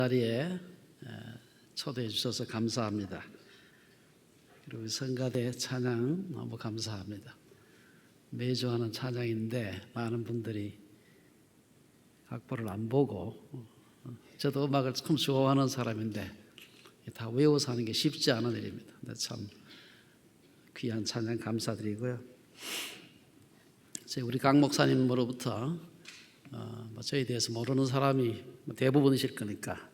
자리에 초대해 주셔서 감사합니다. 그리고 성가대 찬양 너무 감사합니다. 매주 하는 찬양인데 많은 분들이 악보를 안 보고, 저도 음악을 참 좋아하는 사람인데 다 외워서 하는 게 쉽지 않은 일입니다. 근데 참 귀한 찬양 감사드리고요. 우리 강 목사님으로부터 저에 대해서 모르는 사람이 대부분이실 거니까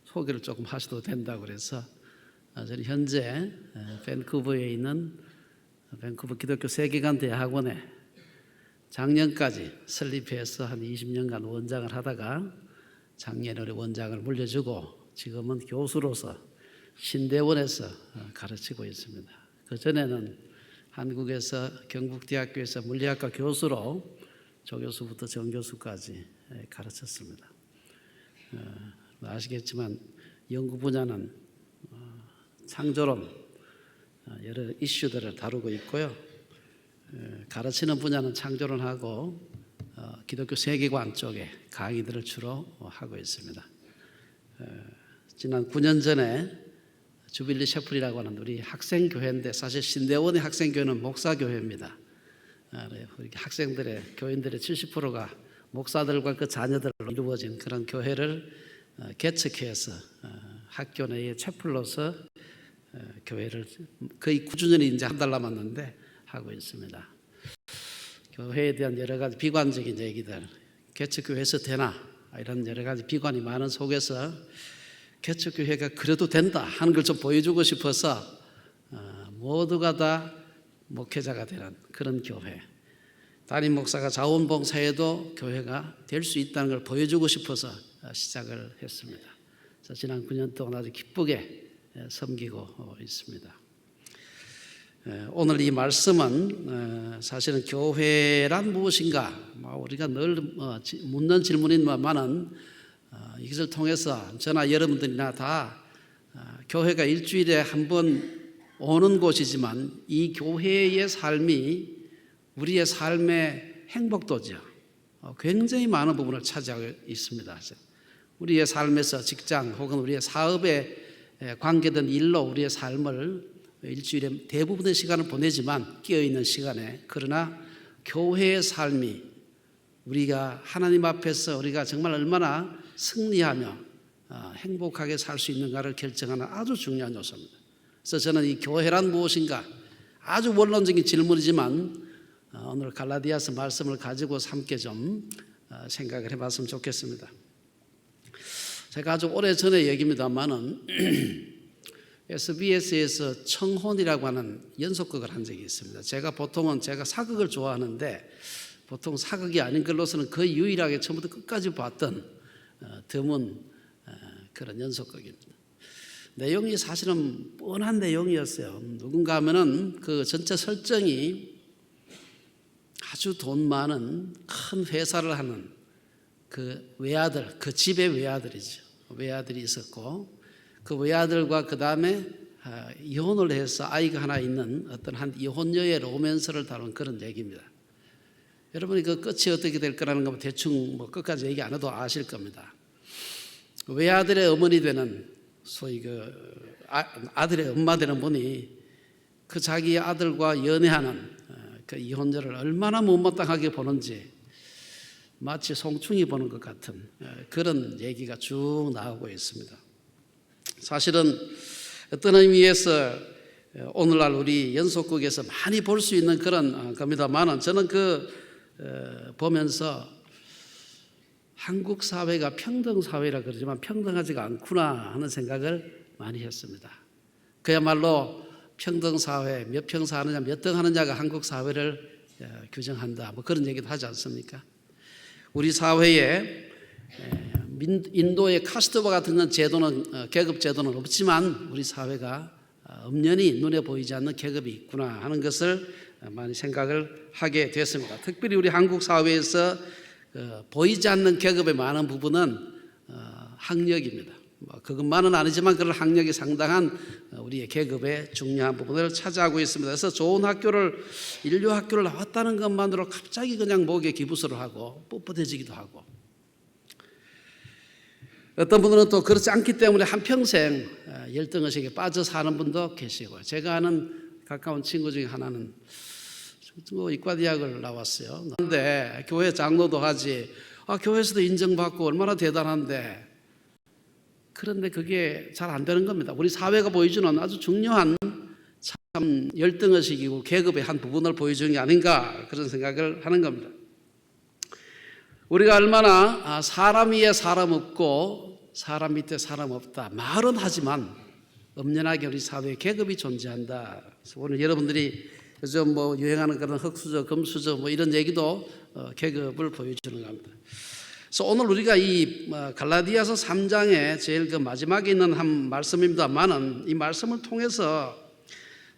소개를 조금 하셔도 된다고 그래서, 저는 현재 밴쿠버에 있는 밴쿠버 기독교 세계관 대학원에 작년까지 설립해서 한 20년간 원장을 하다가 작년에 원장을 물려주고 지금은 교수로서 신대원에서 가르치고 있습니다. 그전에는 한국에서 경북대학교에서 물리학과 교수로 조교수부터 정교수까지 가르쳤습니다. 아시겠지만 연구 분야는 창조론, 여러 이슈들을 다루고 있고요. 가르치는 분야는 창조론하고 기독교 세계관 쪽에 강의들을 주로 하고 있습니다. 지난 9년 전에 주빌리 셰플이라고 하는 우리 학생교회인데, 사실 신대원의 학생교회는 목사교회입니다. 우리 학생들의, 교인들의 70%가 목사들과 그 자녀들로 이루어진 그런 교회를 개척해서 학교 내에 채플로서 교회를 거의 9주년이 이제 한 달 남았는데 하고 있습니다. 교회에 대한 여러 가지 비관적인 얘기들, 개척교회에서 되나 이런 여러 가지 비관이 많은 속에서 개척교회가 그래도 된다 하는 걸 좀 보여주고 싶어서 모두가 다 목회자가 되는 그런 교회, 담임 목사가 자원봉사해도 교회가 될 수 있다는 걸 보여주고 싶어서 시작을 했습니다. 그래서 지난 9년 동안 아주 기쁘게 섬기고 있습니다. 오늘 이 말씀은 사실은 교회란 무엇인가, 우리가 늘 묻는 질문이지만은 이것을 통해서 저나 여러분들이나 다 교회가 일주일에 한 번 오는 곳이지만 이 교회의 삶이 우리의 삶의 행복도죠. 굉장히 많은 부분을 차지하고 있습니다. 우리의 삶에서 직장 혹은 우리의 사업에 관계된 일로 우리의 삶을 일주일에 대부분의 시간을 보내지만 깨어있는 시간에, 그러나 교회의 삶이 우리가 하나님 앞에서 우리가 정말 얼마나 승리하며 행복하게 살 수 있는가를 결정하는 아주 중요한 요소입니다. 그래서 저는 이 교회란 무엇인가, 아주 원론적인 질문이지만 오늘 갈라디아서 말씀을 가지고 함께 좀 생각을 해봤으면 좋겠습니다. 제가 아주 오래전의 얘기입니다만은 SBS에서 청혼이라고 하는 연속극을 한 적이 있습니다. 제가 사극을 좋아하는데 보통 사극이 아닌 걸로서는 거의 유일하게 처음부터 끝까지 봤던 드문 그런 연속극입니다. 내용이 사실은 뻔한 내용이었어요. 누군가 하면은 그 전체 설정이 아주 돈 많은 큰 회사를 하는 그 외아들, 그 집의 외아들이죠. 외아들이 있었고 그 외아들과 그 다음에 이혼을 해서 아이가 하나 있는 어떤 한 이혼녀의 로맨스를 다룬 그런 얘기입니다. 여러분이 그 끝이 어떻게 될 거라는 거 대충 끝까지 얘기 안 해도 아실 겁니다. 외아들의 어머니 되는 소위 아들의 엄마 되는 분이 그 자기 아들과 연애하는 그 이혼녀를 얼마나 못마땅하게 보는지 마치 송충이 보는 것 같은 그런 얘기가 쭉 나오고 있습니다. 사실은 어떤 의미에서 오늘날 우리 연속극에서 많이 볼 수 있는 그런 겁니다만, 저는 보면서 한국 사회가 평등 사회라 그러지만 평등하지가 않구나 하는 생각을 많이 했습니다. 그야말로 평등 사회, 몇 평 사느냐, 몇 등 하느냐가 한국 사회를 규정한다, 그런 얘기도 하지 않습니까? 우리 사회에 인도의 카스트바 같은 제도는, 계급 제도는 없지만 우리 사회가 엄연히 눈에 보이지 않는 계급이 있구나 하는 것을 많이 생각을 하게 됐습니다. 특별히 우리 한국 사회에서 보이지 않는 계급의 많은 부분은 학력입니다. 그것만은 아니지만 그런 학력이 상당한 우리의 계급의 중요한 부분을 차지하고 있습니다. 그래서 좋은 학교를, 인류 학교를 나왔다는 것만으로 갑자기 그냥 목에 기부스를 하고 뻣뻣해지기도 하고, 어떤 분들은 또 그렇지 않기 때문에 한평생 열등의식에 빠져 사는 분도 계시고, 제가 아는 가까운 친구 중에 하나는 이과대학을 나왔어요. 그런데 교회 장로도 하지, 교회에서도 인정받고 얼마나 대단한데, 그런데 그게 잘 안 되는 겁니다. 우리 사회가 보여주는 아주 중요한 참 열등의식이고 계급의 한 부분을 보여주는 게 아닌가, 그런 생각을 하는 겁니다. 우리가 얼마나 사람 위에 사람 없고 사람 밑에 사람 없다 말은 하지만 엄연하게 우리 사회에 계급이 존재한다. 그래서 오늘 여러분들이 요즘 유행하는 그런 흑수저, 금수저 이런 얘기도 계급을 보여주는 겁니다. 그래서 오늘 우리가 이 갈라디아서 3장의 제일 그 마지막에 있는 한 말씀입니다만은, 이 말씀을 통해서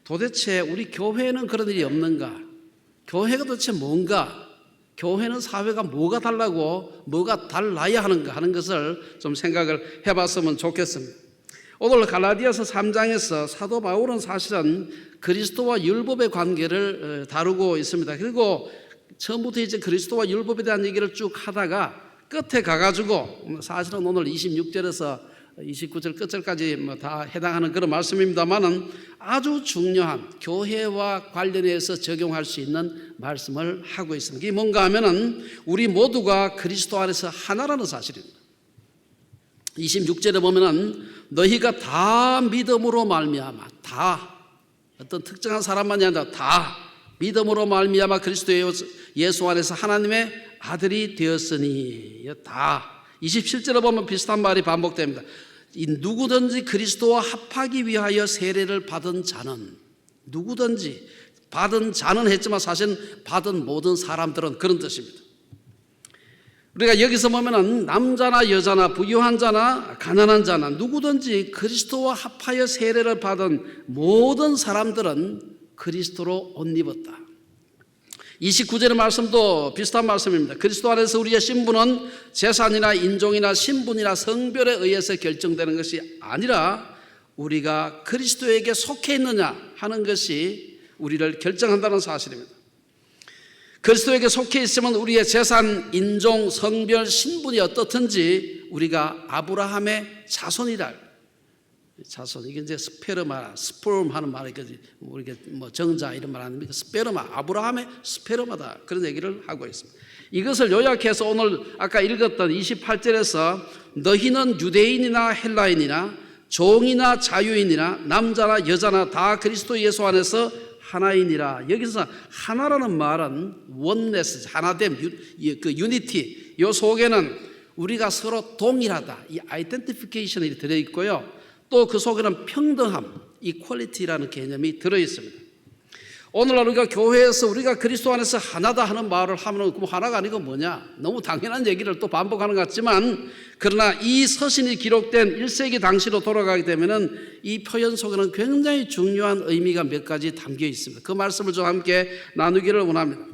도대체 우리 교회는 그런 일이 없는가? 교회가 도대체 뭔가? 교회는 사회가 뭐가 달라고, 뭐가 달라야 하는가 하는 것을 좀 생각을 해봤으면 좋겠습니다. 오늘 갈라디아서 3장에서 사도 바울은 사실은 그리스도와 율법의 관계를 다루고 있습니다. 그리고 처음부터 이제 그리스도와 율법에 대한 얘기를 쭉 하다가 끝에 가가지고, 사실은 오늘 26절에서 29절 끝절까지 다 해당하는 그런 말씀입니다만은 아주 중요한 교회와 관련해서 적용할 수 있는 말씀을 하고 있습니다. 이게 뭔가 하면은 우리 모두가 그리스도 안에서 하나라는 사실입니다. 26절에 보면은 너희가 다 믿음으로 말미암아, 다 어떤 특정한 사람만이 아니라 다 믿음으로 말미암아 그리스도 예수 안에서 하나님의 아들이 되었으니, 다. 27절에 보면 비슷한 말이 반복됩니다. 이 누구든지 그리스도와 합하기 위하여 세례를 받은 자는, 누구든지 받은 자는 했지만 사실은 받은 모든 사람들은 그런 뜻입니다. 우리가 여기서 보면은 남자나 여자나 부유한 자나 가난한 자나 누구든지 그리스도와 합하여 세례를 받은 모든 사람들은 그리스도로 옷 입었다. 29절의 말씀도 비슷한 말씀입니다. 그리스도 안에서 우리의 신분은 재산이나 인종이나 신분이나 성별에 의해서 결정되는 것이 아니라 우리가 그리스도에게 속해 있느냐 하는 것이 우리를 결정한다는 사실입니다. 그리스도에게 속해 있으면 우리의 재산, 인종, 성별, 신분이 어떻든지 우리가 아브라함의 자손이라. 자손, 이게 이제 스페르마, 스포름 하는 말이거든요. 우리가 정자 이런 말 아닙니까? 스페르마, 아브라함의 스페르마다, 그런 얘기를 하고 있습니다. 이것을 요약해서 오늘 아까 읽었던 28절에서 너희는 유대인이나 헬라인이나 종이나 자유인이나 남자나 여자나 다 그리스도 예수 안에서 하나이니라. 여기서 하나라는 말은 원네스, 하나됨, 그 유니티, 이 속에는 우리가 서로 동일하다, 이 아이덴티피케이션이 들어있고요. 또 그 속에는 평등함, 이퀄리티라는 개념이 들어있습니다. 오늘날 우리가 교회에서 우리가 그리스도 안에서 하나다 하는 말을 하면 그럼 하나가 아니고 뭐냐? 너무 당연한 얘기를 또 반복하는 것 같지만, 그러나 이 서신이 기록된 1세기 당시로 돌아가게 되면은 이 표현 속에는 굉장히 중요한 의미가 몇 가지 담겨 있습니다. 그 말씀을 좀 함께 나누기를 원합니다.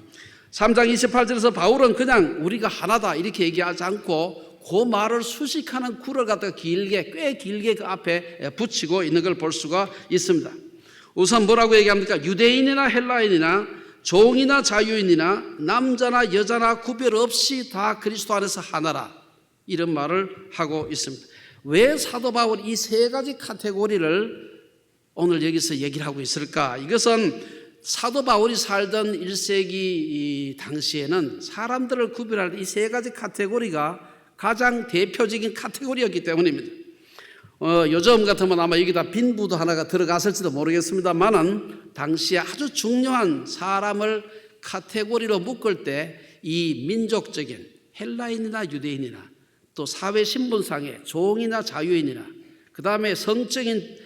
3장 28절에서 바울은 그냥 우리가 하나다 이렇게 얘기하지 않고 그 말을 수식하는 구를 갖다가 꽤 길게 그 앞에 붙이고 있는 걸 볼 수가 있습니다. 우선 뭐라고 얘기합니까? 유대인이나 헬라인이나 종이나 자유인이나 남자나 여자나 구별 없이 다 그리스도 안에서 하나라, 이런 말을 하고 있습니다. 왜 사도 바울이 이 세 가지 카테고리를 오늘 여기서 얘기를 하고 있을까? 이것은 사도 바울이 살던 1세기 당시에는 사람들을 구별할 때 이 세 가지 카테고리가 가장 대표적인 카테고리였기 때문입니다. 요즘 같으면 아마 여기다 빈부도 하나가 들어갔을지도 모르겠습니다만은 당시에 아주 중요한 사람을 카테고리로 묶을 때 이 민족적인 헬라인이나 유대인이나 또 사회 신분상의 종이나 자유인이나 그 다음에 성적인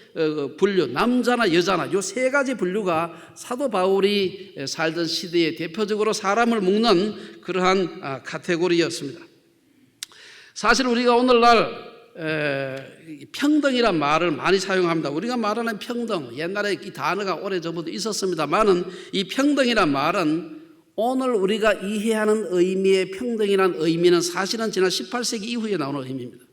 분류, 남자나 여자나 이 세 가지 분류가 사도 바울이 살던 시대에 대표적으로 사람을 묶는 그러한 카테고리였습니다. 사실 우리가 오늘날 평등이란 말을 많이 사용합니다. 우리가 말하는 평등, 옛날에 이 단어가 오래전부터 있었습니다만은 이 평등이란 말은 오늘 우리가 이해하는 의미의 평등이란 의미는 사실은 지난 18세기 이후에 나오는 의미입니다.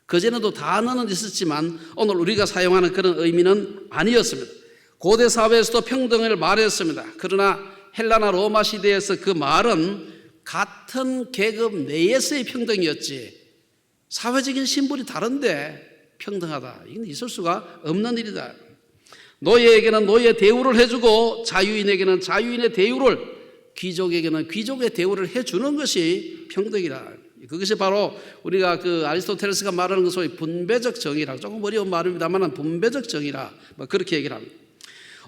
그전에도 단어는 있었지만 오늘 우리가 사용하는 그런 의미는 아니었습니다. 고대 사회에서도 평등을 말했습니다. 그러나 헬라나 로마 시대에서 그 말은 같은 계급 내에서의 평등이었지 사회적인 신분이 다른데 평등하다. 이건 있을 수가 없는 일이다. 노예에게는 노예 대우를 해주고 자유인에게는 자유인의 대우를, 귀족에게는 귀족의 대우를 해주는 것이 평등이다. 그것이 바로 우리가 그 아리스토텔레스가 말하는 그 소위 분배적 정의라, 조금 어려운 말입니다만 분배적 정의라 뭐 그렇게 얘기를 합니다.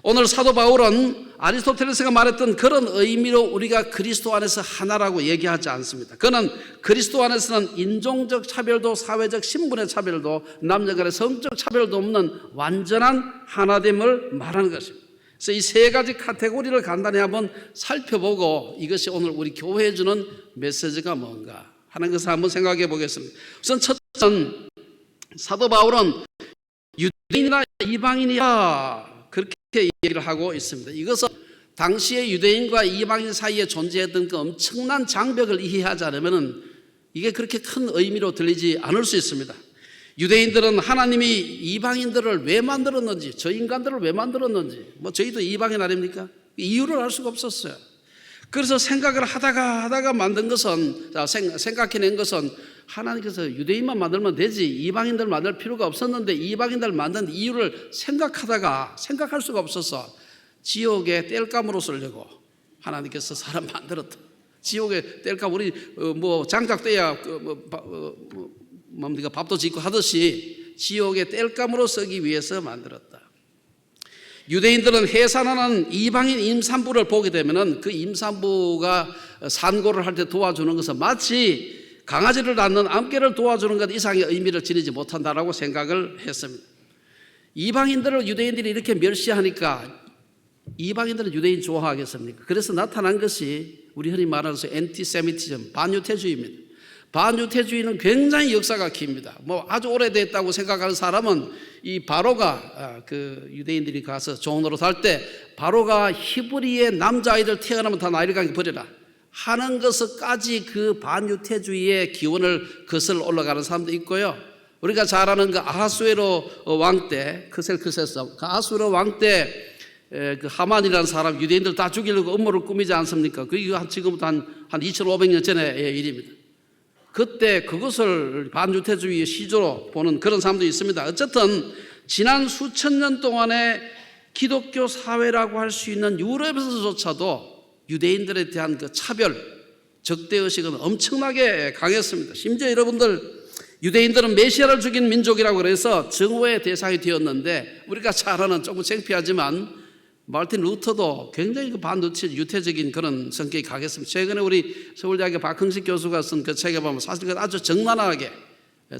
오늘 사도 바울은 아리스토텔레스가 말했던 그런 의미로 우리가 그리스도 안에서 하나라고 얘기하지 않습니다. 그는 그리스도 안에서는 인종적 차별도 사회적 신분의 차별도 남녀 간의 성적 차별도 없는 완전한 하나됨을 말하는 것입니다. 그래서 이 세 가지 카테고리를 간단히 한번 살펴보고 이것이 오늘 우리 교회에 주는 메시지가 뭔가 하는 것을 한번 생각해 보겠습니다. 우선 첫째는 사도 바울은 유대인이나 이방인이야 그렇게 얘기를 하고 있습니다. 이것은 당시의 유대인과 이방인 사이에 존재했던 그 엄청난 장벽을 이해하지 않으면 이게 그렇게 큰 의미로 들리지 않을 수 있습니다. 유대인들은 하나님이 이방인들을 왜 만들었는지, 저 인간들을 왜 만들었는지, 뭐 저희도 이방인 아닙니까? 이유를 알 수가 없었어요. 그래서 생각을 하다가 만든 것은, 생각해낸 것은 하나님께서 유대인만 만들면 되지 이방인들 만들 필요가 없었는데 이방인들 만든 이유를 생각할 수가 없어서 지옥의 땔감으로 쓰려고 하나님께서 사람 만들었다. 지옥의 땔감, 우리 뭐 장작돼야 뭡니까 밥도 짓고 하듯이 지옥의 땔감으로 쓰기 위해서 만들었다. 유대인들은 해산하는 이방인 임산부를 보게 되면은 그 임산부가 산고를 할 때 도와주는 것은 마치 강아지를 낳는 암개를 도와주는 것 이상의 의미를 지니지 못한다라고 생각을 했습니다. 이방인들을 유대인들이 이렇게 멸시하니까 이방인들은 유대인 좋아하겠습니까? 그래서 나타난 것이 우리 흔히 말하는 엔티세미티즘, 반유태주의입니다. 반유태주의는 굉장히 역사가 깁니다. 뭐 아주 오래됐다고 생각하는 사람은 이 바로가 그 유대인들이 가서 좋은 노릇 할 때 바로가 히브리의 남자아이들 태어나면 다 나일강에 버려라 하는 것까지 그 반유태주의의 기원을 거슬러 올라가는 사람도 있고요. 우리가 잘 아는 그 아하수에로 왕 때 크셀크세스 아하수에로 왕 때 그 하만이라는 사람 유대인들 다 죽이려고 음모를 꾸미지 않습니까? 그게 지금부터 한 2500년 전의 일입니다. 그때 그것을 반유태주의의 시조로 보는 그런 사람도 있습니다. 어쨌든 지난 수천 년 동안의 기독교 사회라고 할 수 있는 유럽에서조차도 유대인들에 대한 그 차별, 적대의식은 엄청나게 강했습니다. 심지어 여러분들 유대인들은 메시아를 죽인 민족이라고 그래서 증오의 대상이 되었는데 우리가 잘 아는 조금 창피하지만 마르틴 루터도 굉장히 그 반유태적인 그런 성격이 강했습니다. 최근에 우리 서울대학교 박흥식 교수가 쓴 그 책에 보면 사실 아주 적나라하게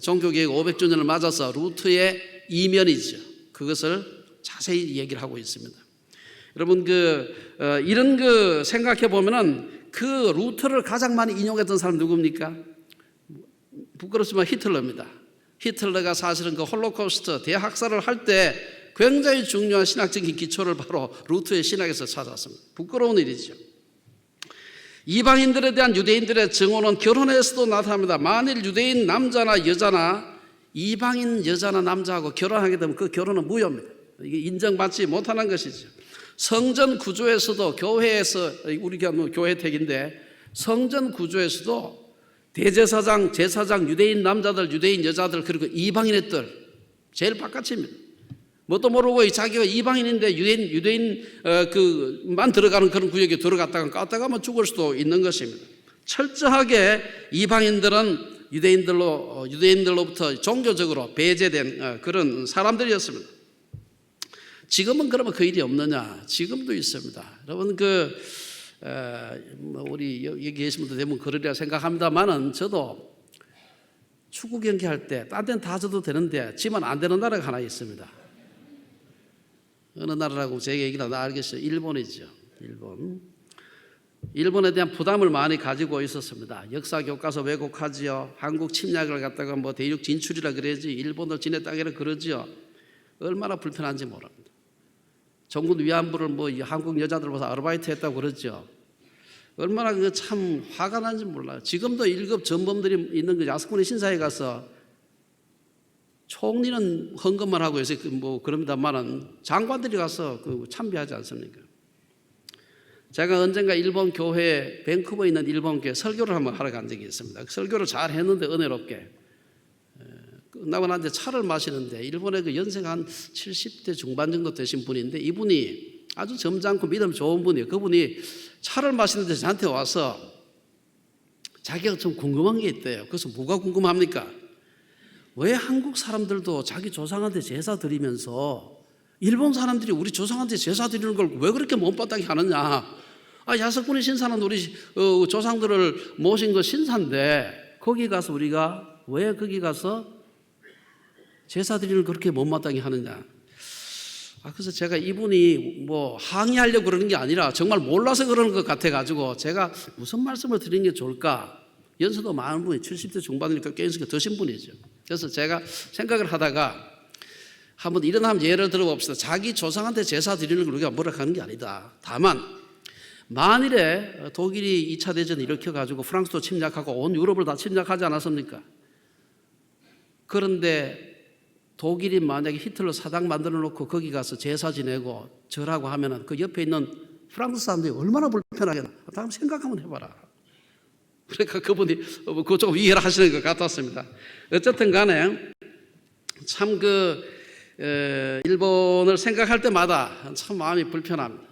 종교개혁 500주년을 맞아서 루터의 이면이죠. 그것을 자세히 얘기를 하고 있습니다. 여러분 이런 그 생각해 보면은 그 루터를 가장 많이 인용했던 사람 누굽니까? 부끄럽지만 히틀러입니다. 히틀러가 사실은 그 홀로코스트 대학살을 할 때 굉장히 중요한 신학적인 기초를 바로 루터의 신학에서 찾았습니다. 부끄러운 일이죠. 이방인들에 대한 유대인들의 증오는 결혼에서도 나타납니다. 만일 유대인 남자나 여자나 이방인 여자나 남자하고 결혼하게 되면 그 결혼은 무효입니다. 이게 인정받지 못하는 것이죠. 성전 구조에서도 교회에서 우리 교회택인데 성전 구조에서도 대제사장, 제사장, 유대인 남자들, 유대인 여자들 그리고 이방인의 뜰 제일 바깥입니다. 뭣도 모르고 자기가 이방인인데 유대인만 들어가는 그런 구역에 들어갔다가 깠다가면 죽을 수도 있는 것입니다. 철저하게 이방인들은 유대인들로부터 종교적으로 배제된 그런 사람들이었습니다. 지금은 그러면 그 일이 없느냐? 지금도 있습니다. 여러분 우리 여기 계신 분들 대부분 그러리라 생각합니다만은 저도 축구 경기할 때 딴 데는 다 져도 되는데 지만 안 되는 나라가 하나 있습니다. 어느 나라라고 제가 얘기를 다 알겠어요. 일본이죠. 일본에 대한 부담을 많이 가지고 있었습니다. 역사 교과서 왜곡하지요. 한국 침략을 갖다가 뭐 대륙 진출이라 그래야지 일본을 지네 땅이라 그러지요. 얼마나 불편한지 모릅니다. 정군 위안부를 뭐 한국 여자들 보서 아르바이트 했다고 그러죠. 얼마나 그 참 화가 나는지 몰라요. 지금도 1급 전범들이 있는 그 야스쿠니 신사에 가서 총리는 헌금만 하고 요새 뭐 그럽니다만은 장관들이 가서 참배하지 않습니까? 제가 언젠가 일본 교회 밴쿠버에 있는 일본 교회 설교를 한번 하러 간 적이 있습니다. 설교를 잘 했는데 은혜롭게 나한테 차를 마시는데 일본의 그 연세가 한 70대 중반 정도 되신 분인데 이분이 아주 점잖고 믿음 좋은 분이에요. 그분이 차를 마시는데 저한테 와서 자기가 좀 궁금한 게 있대요. 그래서 뭐가 궁금합니까? 왜 한국 사람들도 자기 조상한테 제사 드리면서 일본 사람들이 우리 조상한테 제사 드리는 걸 왜 그렇게 못마땅히 하느냐? 야석군의 신사는 우리 조상들을 모신 거 신사인데 거기 가서 우리가 왜 거기 가서 제사 드리는 걸 그렇게 못마땅히 하느냐? 그래서 제가 이분이 뭐 항의하려고 그러는 게 아니라 정말 몰라서 그러는 것 같아가지고 제가 무슨 말씀을 드리는 게 좋을까? 연세도 많은 분이 70대 중반이니까 꽤 연세가 드신 분이죠. 그래서 제가 생각을 하다가 한번 이런 예를 들어봅시다. 자기 조상한테 제사 드리는 걸 우리가 뭐라 하는 게 아니다. 다만 만일에 독일이 2차 대전을 일으켜가지고 프랑스도 침략하고 온 유럽을 다 침략하지 않았습니까? 그런데 독일이 만약에 히틀러 사당 만들어 놓고 거기 가서 제사 지내고 절하고 하면은 그 옆에 있는 프랑스 사람들이 얼마나 불편하겠나. 다음 생각 한번 해봐라. 그러니까 그분이 그거 조금 이해를 하시는 것 같았습니다. 어쨌든 간에 참 일본을 생각할 때마다 참 마음이 불편합니다.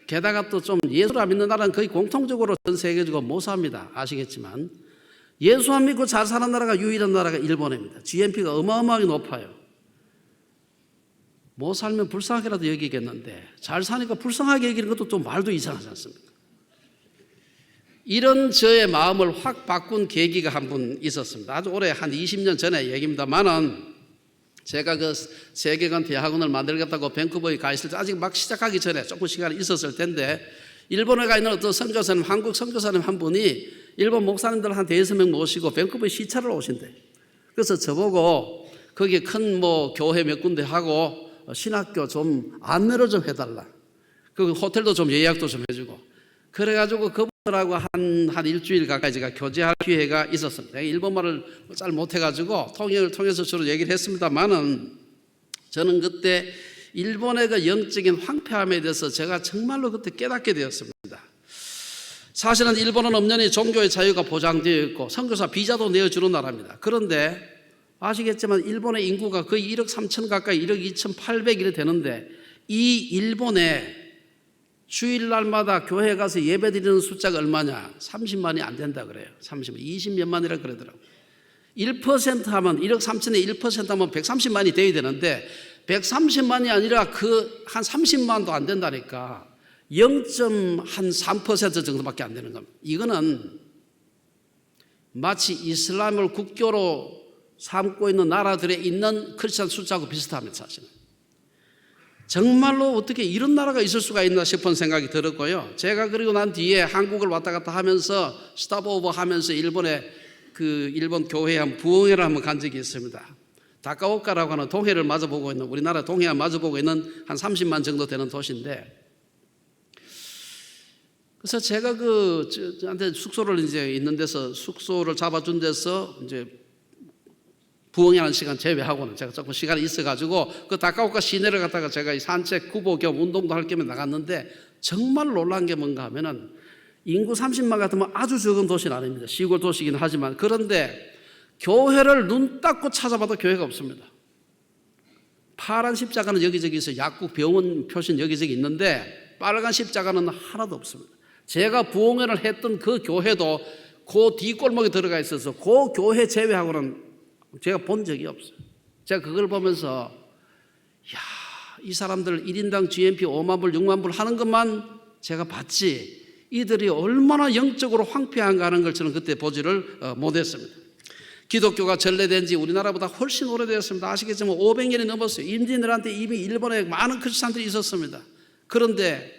게다가 또 좀 예수 안 믿는 나라는 거의 공통적으로 전 세계적으로 못 삽니다. 아시겠지만 예수 안 믿고 잘 사는 나라가 유일한 나라가 일본입니다. GNP가 어마어마하게 높아요. 못 살면 불쌍하게라도 여기겠는데 잘 사니까 불쌍하게 여기는 것도 좀 말도 이상하지 않습니까? 이런 저의 마음을 확 바꾼 계기가 한 분 있었습니다. 아주 오래 한 20년 전의 얘기입니다만은 제가 그 세계관 대학원을 만들겠다고 밴쿠버에 가 있을 때 아직 막 시작하기 전에 조금 시간이 있었을 텐데 일본에 가 있는 어떤 선교사님, 한국 선교사님 한 분이 일본 목사님들 한 5명 모시고 밴쿠버에 시찰을 오신대. 그래서 저보고 거기에 큰 교회 몇 군데 하고 신학교 좀 안내를 좀 해달라. 그 호텔도 좀 예약도 좀 해주고. 그래가지고 그분들하고 한 일주일 가까이 제가 교제할 기회가 있었습니다. 일본말을 잘 못해가지고 통역을 통해서 주로 얘기를 했습니다만은 저는 그때 일본의 그 영적인 황폐함에 대해서 제가 정말로 그때 깨닫게 되었습니다. 사실은 일본은 엄연히 종교의 자유가 보장되어 있고 선교사 비자도 내어주는 나라입니다. 그런데 아시겠지만 일본의 인구가 거의 1억 3천 가까이 1억 2,800이 되는데 이 일본에 주일날마다 교회 가서 예배 드리는 숫자가 얼마냐? 30만이 안 된다 그래요. 30만, 20몇만이라 그러더라고요. 1% 하면 1억 3천에 1% 하면 130만이 돼야 되는데 130만이 아니라 한 30만도 안 된다니까 0.3% 정도밖에 안 되는 겁니다. 이거는 마치 이슬람을 국교로 삼고 있는 나라들에 있는 크리스찬 숫자하고 비슷합니다. 사실은. 정말로 어떻게 이런 나라가 있을 수가 있나 싶은 생각이 들었고요. 제가 그리고 난 뒤에 한국을 왔다 갔다 하면서 스탑오버 하면서 일본 교회에 부흥회를 한번 간 적이 있습니다. 다카오카라고 하는 동해를 마주보고 있는 우리나라 동해와 마주보고 있는 한 30만 정도 되는 도시인데 그래서 제가 저한테 숙소를 이제 있는 데서 숙소를 잡아준 데서 이제 부흥회하는 시간 제외하고는 제가 조금 시간이 있어가지고 그 다카오카 시내를 갔다가 제가 산책 구보 겸 운동도 할 겸 나갔는데 정말 놀란 게 뭔가 하면은 인구 30만 같으면 아주 적은 도시는 아닙니다. 시골 도시이긴 하지만 그런데 교회를 눈 닦고 찾아봐도 교회가 없습니다. 파란 십자가는 여기저기 있어요. 약국 병원 표시는 여기저기 있는데 빨간 십자가는 하나도 없습니다. 제가 부흥회를 했던 그 교회도 그 뒷골목에 들어가 있어서 그 교회 제외하고는 제가 본 적이 없어요. 제가 그걸 보면서 이 사람들 1인당 GNP 5만 불, 6만 불 하는 것만 제가 봤지 이들이 얼마나 영적으로 황폐한가 하는 걸 저는 그때 보지를 못했습니다. 기독교가 전래된 지 우리나라보다 훨씬 오래되었습니다. 아시겠지만 500년이 넘었어요. 임진왜란때 이미 일본에 많은 크리스찬들이 있었습니다. 그런데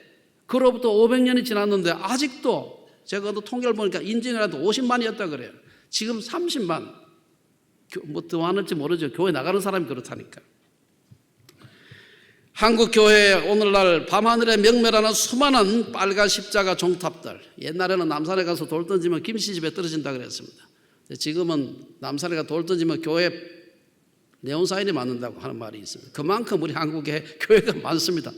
그로부터 500년이 지났는데 아직도 제가 통계를 보니까 임진왜란 때 50만이었다 그래요. 지금 30만. 더 많을지 모르죠. 교회 나가는 사람이 그렇다니까. 한국 교회에 오늘날 밤하늘에 명멸하는 수많은 빨간 십자가 종탑들. 옛날에는 남산에 가서 돌 던지면 김씨집에 떨어진다 그랬습니다. 지금은 남산에 가서 돌 던지면 교회 네온사인이 맞는다고 하는 말이 있습니다. 그만큼 우리 한국에 교회가 많습니다.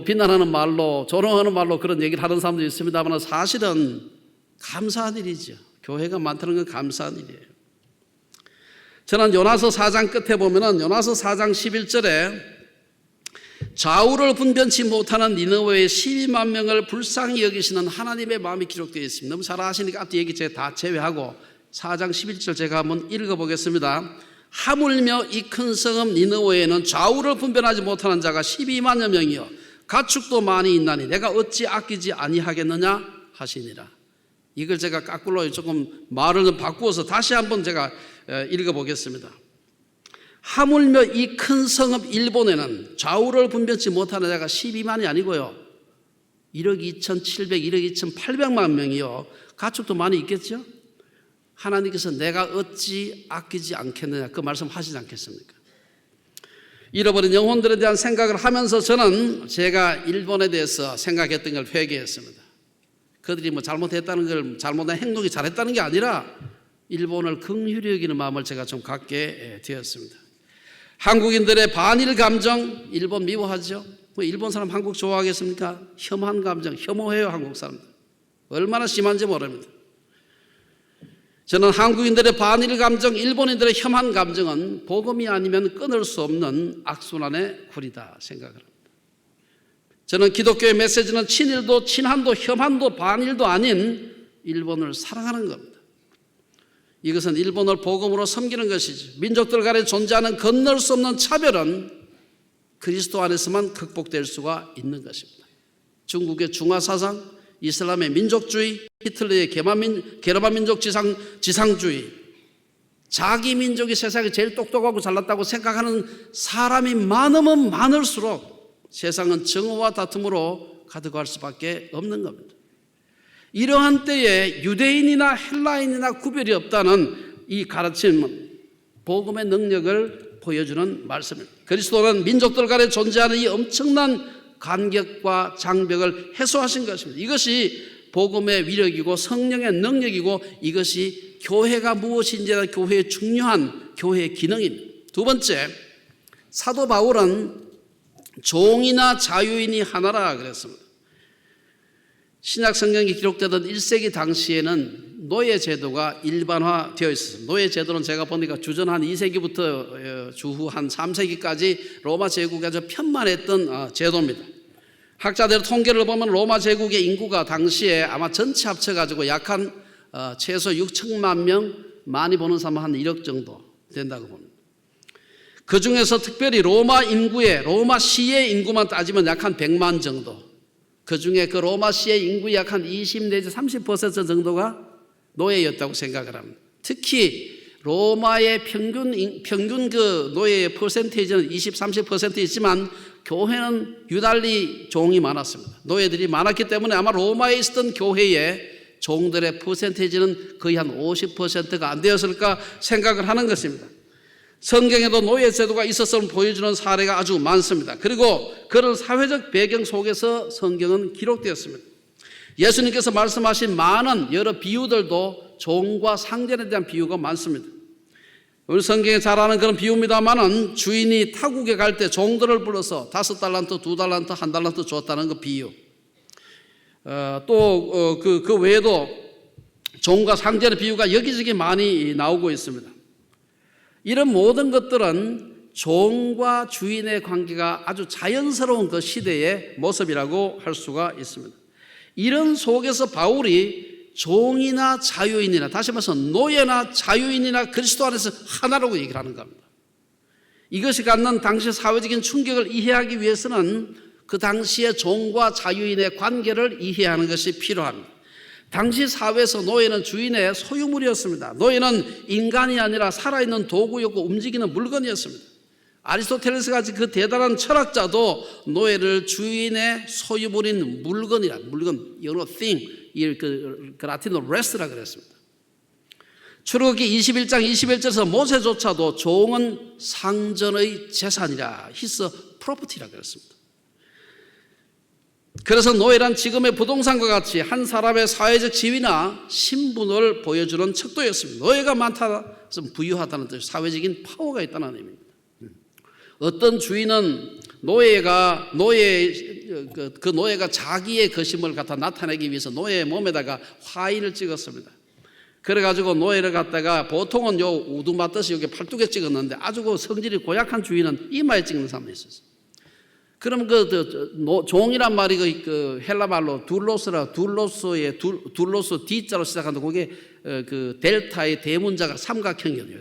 비난하는 말로 조롱하는 말로 그런 얘기를 하는 사람도 있습니다만 사실은 감사한 일이죠. 교회가 많다는 건 감사한 일이에요. 저는 요나서 4장 끝에 보면은 요나서 4장 11절에 좌우를 분변치 못하는 니느웨의 12만 명을 불쌍히 여기시는 하나님의 마음이 기록되어 있습니다. 너무 잘 아시니까 앞뒤 얘기 제가 다 제외하고 4장 11절 제가 한번 읽어보겠습니다. 하물며 이 큰 성읍 니느웨에는 좌우를 분변하지 못하는 자가 12만여 명이요 가축도 많이 있나니 내가 어찌 아끼지 아니하겠느냐 하시니라. 이걸 제가 거꾸로 조금 말을 좀 바꾸어서 다시 한번 제가 읽어보겠습니다. 하물며 이 큰 성읍 일본에는 좌우를 분변치 못하는 자가 12만이 아니고요 1억 2,700, 1억 2,800만 명이요 가축도 많이 있겠죠. 하나님께서 내가 어찌 아끼지 않겠느냐 그 말씀 하시지 않겠습니까? 잃어버린 영혼들에 대한 생각을 하면서 저는 제가 일본에 대해서 생각했던 걸 회개했습니다. 그들이 뭐 잘못했다는 걸 잘못한 행동이 잘했다는 게 아니라 일본을 긍휼히 여기는 마음을 제가 좀 갖게 되었습니다. 한국인들의 반일 감정 일본 미워하죠. 뭐 일본 사람 한국 좋아하겠습니까? 혐한 감정 혐오해요. 한국 사람들 얼마나 심한지 모릅니다. 저는 한국인들의 반일 감정 일본인들의 혐한 감정은 복음이 아니면 끊을 수 없는 악순환의 굴이다 생각을 합니다. 저는 기독교의 메시지는 친일도 친한도 혐한도 반일도 아닌 일본을 사랑하는 겁니다. 이것은 일본을 복음으로 섬기는 것이죠. 민족들 간에 존재하는 건널 수 없는 차별은 그리스도 안에서만 극복될 수가 있는 것입니다. 중국의 중화사상, 이슬람의 민족주의, 히틀러의 게르만 민족 지상주의, 자기 민족이 세상에 제일 똑똑하고 잘났다고 생각하는 사람이 많으면 많을수록 세상은 정오와 다툼으로 가득할 수밖에 없는 겁니다. 이러한 때에 유대인이나 헬라인이나 구별이 없다는 이 가르침은 복음의 능력을 보여주는 말씀입니다. 그리스도는 민족들 간에 존재하는 이 엄청난 간격과 장벽을 해소하신 것입니다. 이것이 복음의 위력이고 성령의 능력이고 이것이 교회가 무엇인지에 교회의 중요한 교회의 기능입니다. 두 번째, 사도 바울은 종이나 자유인이 하나라 그랬습니다. 신약 성경이 기록되던 1세기 당시에는 노예 제도가 일반화되어 있었습니다. 노예 제도는 제가 보니까 주전 한 2세기부터 주후 한 3세기까지 로마 제국이 아주 편만했던 제도입니다. 학자들 통계를 보면 로마 제국의 인구가 당시에 아마 전체 합쳐가지고 약 한 최소 6천만 명, 많이 보는 사람은 한 1억 정도 된다고 봅니다. 그 중에서 특별히 로마 시의 인구만 따지면 약 한 100만 정도. 그 중에 그 로마 시의 인구의 약 한 20 내지 30% 정도가 노예였다고 생각을 합니다. 특히 로마의 평균 그 노예의 퍼센테이지는 20, 30% 있지만 교회는 유달리 종이 많았습니다. 노예들이 많았기 때문에 아마 로마에 있었던 교회의 종들의 퍼센테이지는 거의 한 50%가 안 되었을까 생각을 하는 것입니다. 성경에도 노예 제도가 있었음을 보여주는 사례가 아주 많습니다. 그리고 그런 사회적 배경 속에서 성경은 기록되었습니다. 예수님께서 말씀하신 많은 여러 비유들도 종과 상전에 대한 비유가 많습니다. 우리 성경에 잘 아는 그런 비유입니다만은 주인이 타국에 갈 때 종들을 불러서 5달란트, 2달란트, 1달란트 줬다는 그 비유. 또 그 외에도 종과 상전의 비유가 여기저기 많이 나오고 있습니다. 이런 모든 것들은 종과 주인의 관계가 아주 자연스러운 그 시대의 모습이라고 할 수가 있습니다. 이런 속에서 바울이 종이나 자유인이나 다시 말해서 노예나 자유인이나 그리스도 안에서 하나라고 얘기를 하는 겁니다. 이것이 갖는 당시 사회적인 충격을 이해하기 위해서는 그 당시의 종과 자유인의 관계를 이해하는 것이 필요합니다. 당시 사회에서 노예는 주인의 소유물이었습니다. 노예는 인간이 아니라 살아있는 도구였고 움직이는 물건이었습니다. 아리스토텔레스 같이 그 대단한 철학자도 노예를 주인의 소유물인 물건, 영어로 thing, 그 라틴어로 rest라 그랬습니다. 출애굽기 21장 21절에서 모세조차도 종은 상전의 재산이라 his property라 그랬습니다. 그래서 노예란 지금의 부동산과 같이 한 사람의 사회적 지위나 신분을 보여주는 척도였습니다. 노예가 많다는 것은 부유하다는 뜻, 사회적인 파워가 있다는 의미입니다. 어떤 주인은 그 노예가 자기의 거심을 갖다 나타내기 위해서 노예의 몸에다가 화인을 찍었습니다. 그래가지고 노예를 갖다가 보통은 요 우두 맞듯이 여기 팔뚝에 찍었는데 아주 그 성질이 고약한 주인은 이마에 찍는 사람도 있었어요. 그럼 종이란 말이 그 헬라 말로 둘로스 D자로 시작하는데 그게 그 델타의 대문자가 삼각형이에요.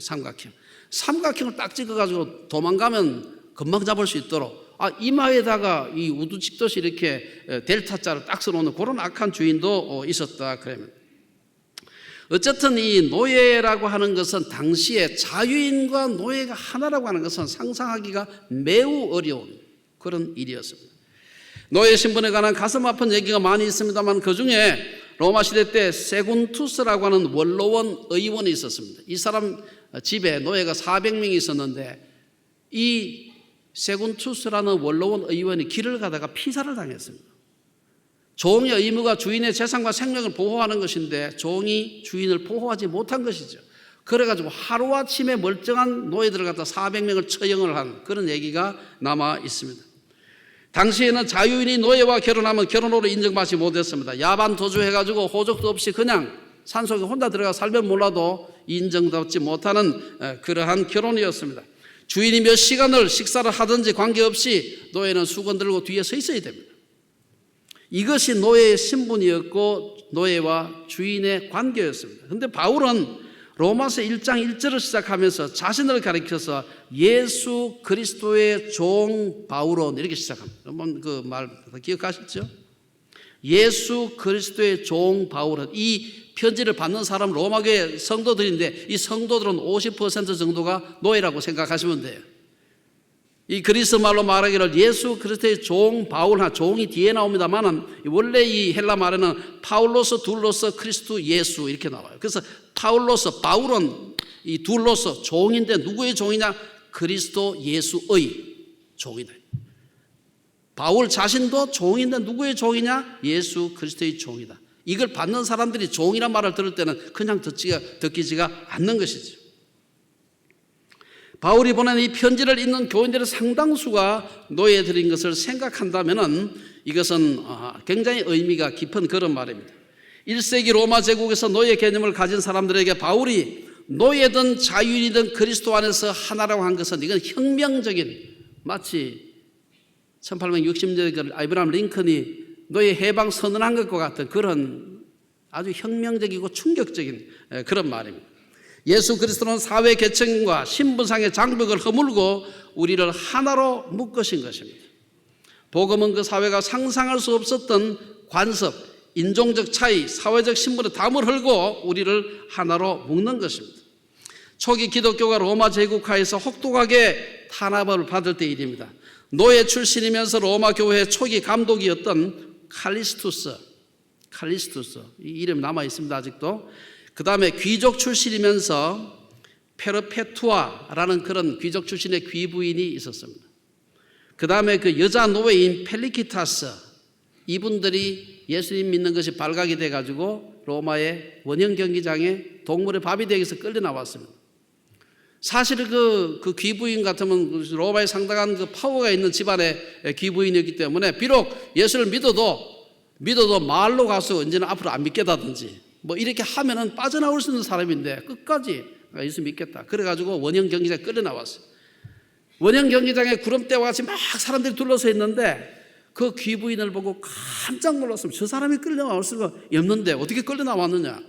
삼각형을 딱 찍어가지고 도망가면 금방 잡을 수 있도록 이마에다가 이 우두 찍듯이 이렇게 델타자를 딱 써놓는 그런 악한 주인도 있었다. 그러면 어쨌든 이 노예라고 하는 것은 당시에 자유인과 노예가 하나라고 하는 것은 상상하기가 매우 어려운 그런 일이었습니다. 노예 신분에 관한 가슴 아픈 얘기가 많이 있습니다만 그중에 로마 시대 때 세군투스라고 하는 원로원 의원이 있었습니다. 이 사람 집에 노예가 400명이 있었는데 이 세군투스라는 원로원 의원이 길을 가다가 피살을 당했습니다. 종의 의무가 주인의 재산과 생명을 보호하는 것인데 종이 주인을 보호하지 못한 것이죠. 그래가지고 하루아침에 멀쩡한 노예들을 갖다 400명을 처형을 한 그런 얘기가 남아 있습니다. 당시에는 자유인이 노예와 결혼하면 결혼으로 인정받지 못했습니다. 야반 도주해가지고 호적도 없이 그냥 산속에 혼자 들어가 살면 몰라도 인정받지 못하는 그러한 결혼이었습니다. 주인이 몇 시간을 식사를 하든지 관계없이 노예는 수건 들고 뒤에 서 있어야 됩니다. 이것이 노예의 신분이었고 노예와 주인의 관계였습니다. 그런데 바울은 로마서 1장 1절을 시작하면서 자신을 가리켜서 예수 그리스도의 종 바울은 이렇게 시작합니다. 여러분 그 말 기억하시죠? 예수 그리스도의 종 바울은 이 편지를 받는 사람 로마교회 성도들인데 이 성도들은 50% 정도가 노예라고 생각하시면 돼요. 이 그리스 말로 말하기를 예수 그리스도의 종 바울, 종이 뒤에 나옵니다만은 원래 이 헬라 말에는 파울로스, 둘로스, 크리스ቱ, 예수 이렇게 나와요. 그래서 파울로스, 바울은 이 둘로스 종인데 누구의 종이냐? 그리스도 예수의 종이다. 바울 자신도 종인데 누구의 종이냐? 예수 그리스도의 종이다. 이걸 받는 사람들이 종이란 말을 들을 때는 그냥 듣기지가 않는 것이죠. 바울이 보낸 이 편지를 읽는 교인들의 상당수가 노예들인 것을 생각한다면 이것은 굉장히 의미가 깊은 그런 말입니다. 1세기 로마 제국에서 노예 개념을 가진 사람들에게 바울이 노예든 자유인이든 그리스도 안에서 하나라고 한 것은 이건 혁명적인 마치 1860년대 아브라함 링컨이 노예 해방 선언한 것과 같은 그런 아주 혁명적이고 충격적인 그런 말입니다. 예수 그리스도는 사회 계층과 신분상의 장벽을 허물고 우리를 하나로 묶으신 것입니다. 복음은 그 사회가 상상할 수 없었던 관습, 인종적 차이, 사회적 신분의 담을 헐고 우리를 하나로 묶는 것입니다. 초기 기독교가 로마 제국하에서 혹독하게 탄압을 받을 때 일입니다. 노예 출신이면서 로마 교회 초기 감독이었던 칼리스투스 이 이름 남아 있습니다. 아직도. 그 다음에 귀족 출신이면서 페르페투아라는 그런 귀족 출신의 귀부인이 있었습니다. 그 다음에 그 여자 노예인 펠리키타스, 이분들이 예수님 믿는 것이 발각이 돼가지고 로마의 원형 경기장에 동물의 밥이 되기 위해서 끌려 나왔습니다. 사실 그 귀부인 같으면 로마에 상당한 그 파워가 있는 집안의 귀부인이었기 때문에 비록 예수를 믿어도 마을로 가서 언제나 앞으로 안 믿겠다든지 뭐 이렇게 하면은 빠져나올 수 있는 사람인데 끝까지 예수 믿겠다. 그래가지고 원형 경기장에 끌려 나왔어요. 원형 경기장에 구름대와 같이 막 사람들이 둘러서 있는데 그 귀부인을 보고 깜짝 놀랐습니다. 저 사람이 끌려 나올 수가 없는데 어떻게 끌려 나왔느냐.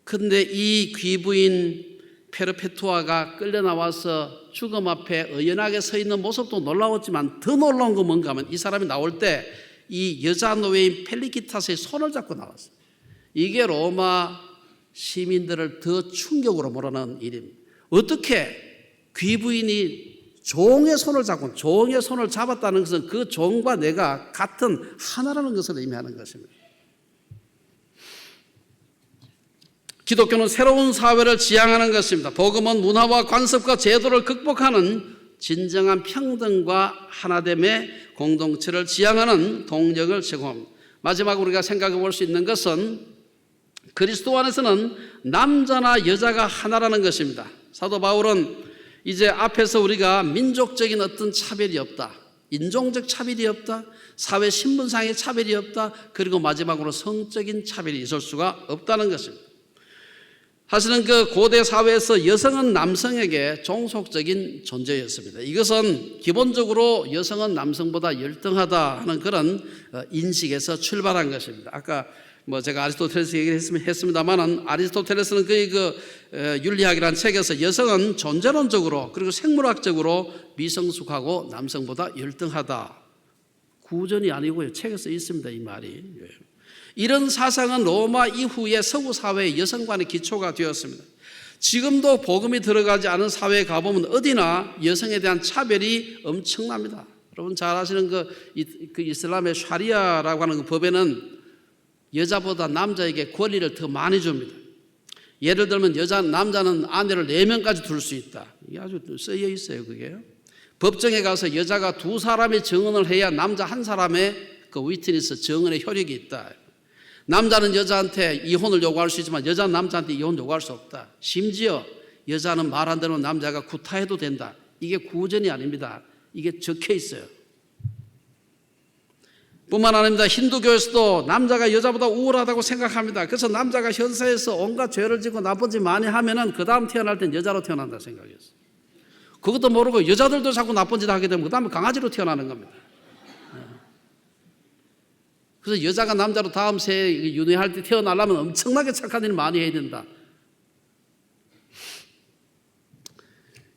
그런데 이 귀부인 페르페투아가 끌려 나와서 죽음 앞에 의연하게 서 있는 모습도 놀라웠지만 더 놀라운 건 뭔가 하면 이 사람이 나올 때 이 여자 노예인 펠리키타스의 손을 잡고 나왔어요. 이게 로마 시민들을 더 충격으로 몰아넣은 일입니다. 어떻게 귀부인이 종의 손을 잡았다는 것은 그 종과 내가 같은 하나라는 것을 의미하는 것입니다. 기독교는 새로운 사회를 지향하는 것입니다. 복음은 문화와 관습과 제도를 극복하는 진정한 평등과 하나됨의 공동체를 지향하는 동력을 제공합니다. 마지막으로 우리가 생각해 볼 수 있는 것은 그리스도 안에서는 남자나 여자가 하나라는 것입니다. 사도 바울은 이제 앞에서 우리가 민족적인 어떤 차별이 없다, 인종적 차별이 없다, 사회 신분상의 차별이 없다, 그리고 마지막으로 성적인 차별이 있을 수가 없다는 것입니다. 사실은 그 고대 사회에서 여성은 남성에게 종속적인 존재였습니다. 이것은 기본적으로 여성은 남성보다 열등하다 하는 그런 인식에서 출발한 것입니다. 아까 제가 아리스토텔레스 얘기를 했습니다만은 아리스토텔레스는 그의 윤리학이라는 책에서 여성은 존재론적으로 그리고 생물학적으로 미성숙하고 남성보다 열등하다. 구전이 아니고요. 책에 써 있습니다. 이 말이. 이런 사상은 로마 이후의 서구 사회의 여성관의 기초가 되었습니다. 지금도 복음이 들어가지 않은 사회에 가보면 어디나 여성에 대한 차별이 엄청납니다. 여러분 잘 아시는 그 이슬람의 샤리아라고 하는 그 법에는 여자보다 남자에게 권리를 더 많이 줍니다. 예를 들면 남자는 아내를 4명까지 둘 수 있다. 이게 아주 쓰여 있어요. 그게요. 법정에 가서 여자가 2사람의 증언을 해야 남자 1사람의 그 위트니스 증언의 효력이 있다. 남자는 여자한테 이혼을 요구할 수 있지만 여자는 남자한테 이혼 요구할 수 없다. 심지어 여자는 말 안 들으면 남자가 구타해도 된다. 이게 구전이 아닙니다. 이게 적혀 있어요. 뿐만 아닙니다. 힌두교에서도 남자가 여자보다 우월하다고 생각합니다. 그래서 남자가 현세에서 온갖 죄를 짓고 나쁜 짓 많이 하면은 그 다음 태어날 땐 여자로 태어난다 생각했어요. 그것도 모르고 여자들도 자꾸 나쁜 짓 하게 되면 그 다음에 강아지로 태어나는 겁니다. 그래서 여자가 남자로 다음 세에 윤회할 때 태어나려면 엄청나게 착한 일 많이 해야 된다.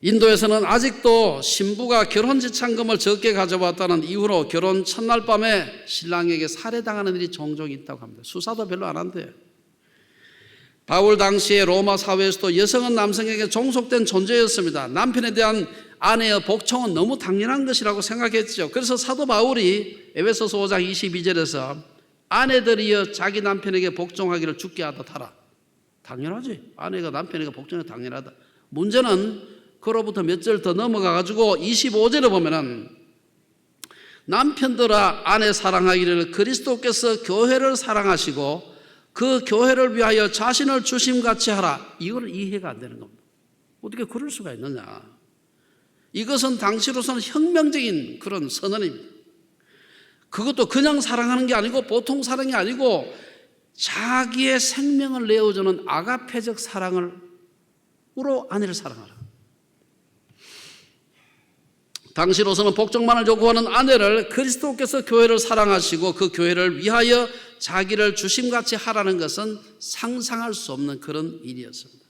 인도에서는 아직도 신부가 결혼 지참금을 적게 가져왔다는 이유로 결혼 첫날 밤에 신랑에게 살해당하는 일이 종종 있다고 합니다. 수사도 별로 안 한대요. 바울 당시에 로마 사회에서도 여성은 남성에게 종속된 존재였습니다. 남편에 대한 아내의 복종은 너무 당연한 것이라고 생각했죠. 그래서 사도 바울이 에베소서 5장 22절에서 아내들이여 자기 남편에게 복종하기를 주께 하다 하라. 당연하지. 아내가 남편에게 복종하기 당연하다. 문제는 그로부터 몇 절 더 넘어가 가지고 25절에 보면은 남편들아 아내 사랑하기를 그리스도께서 교회를 사랑하시고 그 교회를 위하여 자신을 주심같이 하라. 이걸 이해가 안 되는 겁니다. 어떻게 그럴 수가 있느냐. 이것은 당시로서는 혁명적인 그런 선언입니다. 그것도 그냥 사랑하는 게 아니고 보통 사랑이 아니고 자기의 생명을 내어주는 아가페적 사랑으로 아내를 사랑하라. 당시로서는 복종만을 요구하는 아내를 그리스도께서 교회를 사랑하시고 그 교회를 위하여 자기를 주심같이 하라는 것은 상상할 수 없는 그런 일이었습니다.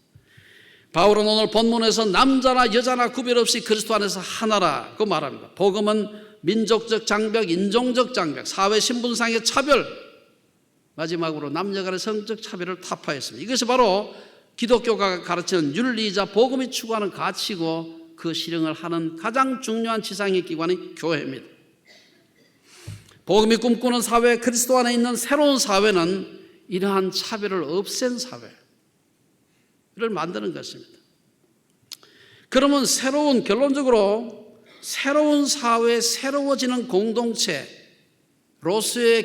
바울은 오늘 본문에서 남자나 여자나 구별 없이 그리스도 안에서 하나라고 말합니다. 복음은 민족적 장벽, 인종적 장벽, 사회 신분상의 차별, 마지막으로 남녀 간의 성적 차별을 타파했습니다. 이것이 바로 기독교가 가르치는 윤리이자 복음이 추구하는 가치고 그 실행을 하는 가장 중요한 지상의 기관이 교회입니다. 복음이 꿈꾸는 사회, 그리스도 안에 있는 새로운 사회는 이러한 차별을 없앤 사회를 만드는 것입니다. 그러면 결론적으로 새로운 사회, 새로워지는 공동체로서의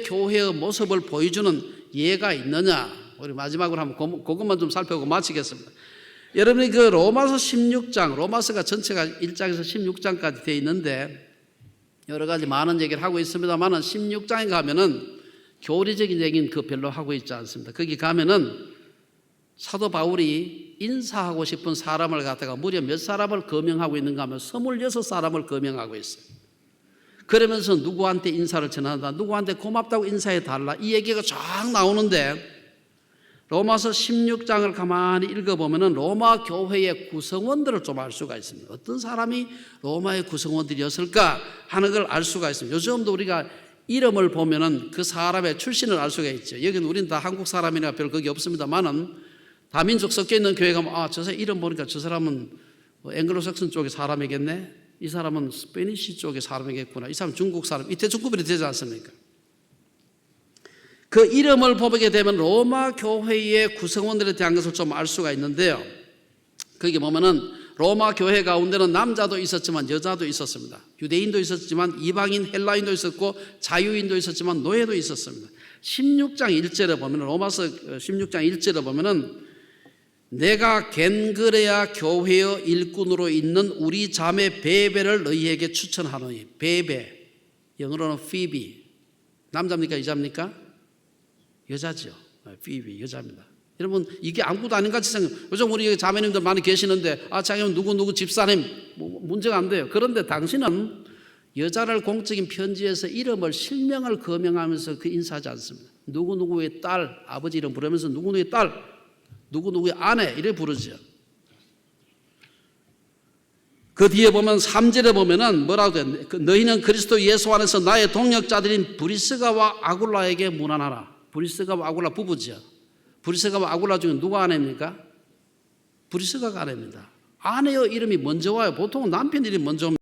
교회의 모습을 보여주는 예가 있느냐? 우리 마지막으로 한번 그것만 좀 살펴보고 마치겠습니다. 여러분이 그 로마서 16장, 로마서가 전체가 1장에서 16장까지 되어 있는데 여러 가지 많은 얘기를 하고 있습니다만 16장에 가면은 교리적인 얘기는 별로 하고 있지 않습니다. 거기 가면은 사도 바울이 인사하고 싶은 사람을 갖다가 무려 몇 사람을 거명하고 있는가 하면 26사람을 거명하고 있어요. 그러면서 누구한테 인사를 전한다, 누구한테 고맙다고 인사해 달라, 이 얘기가 쫙 나오는데 로마서 16장을 가만히 읽어보면 로마 교회의 구성원들을 좀 알 수가 있습니다. 어떤 사람이 로마의 구성원들이었을까 하는 걸 알 수가 있습니다. 요즘도 우리가 이름을 보면 그 사람의 출신을 알 수가 있죠. 여기는 우리는 다 한국 사람이나 별 거기 없습니다만은 다민족 섞여 있는 교회 가면 저 사람 이름 보니까 저 사람은 앵글로색슨 쪽의 사람이겠네, 이 사람은 스페니시 쪽의 사람이겠구나, 이 사람은 중국 사람, 이 대충 구별이 되지 않습니까? 그 이름을 보게 되면 로마 교회의 구성원들에 대한 것을 좀 알 수가 있는데요. 거기 보면은 로마 교회 가운데는 남자도 있었지만 여자도 있었습니다. 유대인도 있었지만 이방인 헬라인도 있었고 자유인도 있었지만 노예도 있었습니다. 16장 1절에 보면 로마서 16장 1절에 보면은 내가 겐그레아 교회의 일꾼으로 있는 우리 자매 베베를 너희에게 추천하노니. 베베 영어로는 피비, 남자입니까 여자입니까? 여자죠. 피비 여자입니다. 여러분 이게 아무것도 아닌 같이 생각. 요즘 우리 자매님들 많이 계시는데 자기는 누구 집사님 문제가 안 돼요. 그런데 당신은 여자를 공적인 편지에서 이름을 실명을 거명하면서 그 인사하지 않습니다. 누구누구의 딸, 아버지 이름 부르면서 누구누구의 딸, 누구누구의 아내 이래 부르죠. 그 뒤에 보면 3절에 보면은 뭐라고 돼? 너희는 그리스도 예수 안에서 나의 동역자들인 브리스가와 아굴라에게 문안하라. 브리스가와 아굴라 부부죠. 브리스가와 아굴라 중에 누가 아내입니까? 브리스가가 아내입니다. 아내의 이름이 먼저 와요. 보통은 남편 이름이 먼저 옵니다.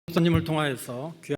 목사님을 통하여서 귀한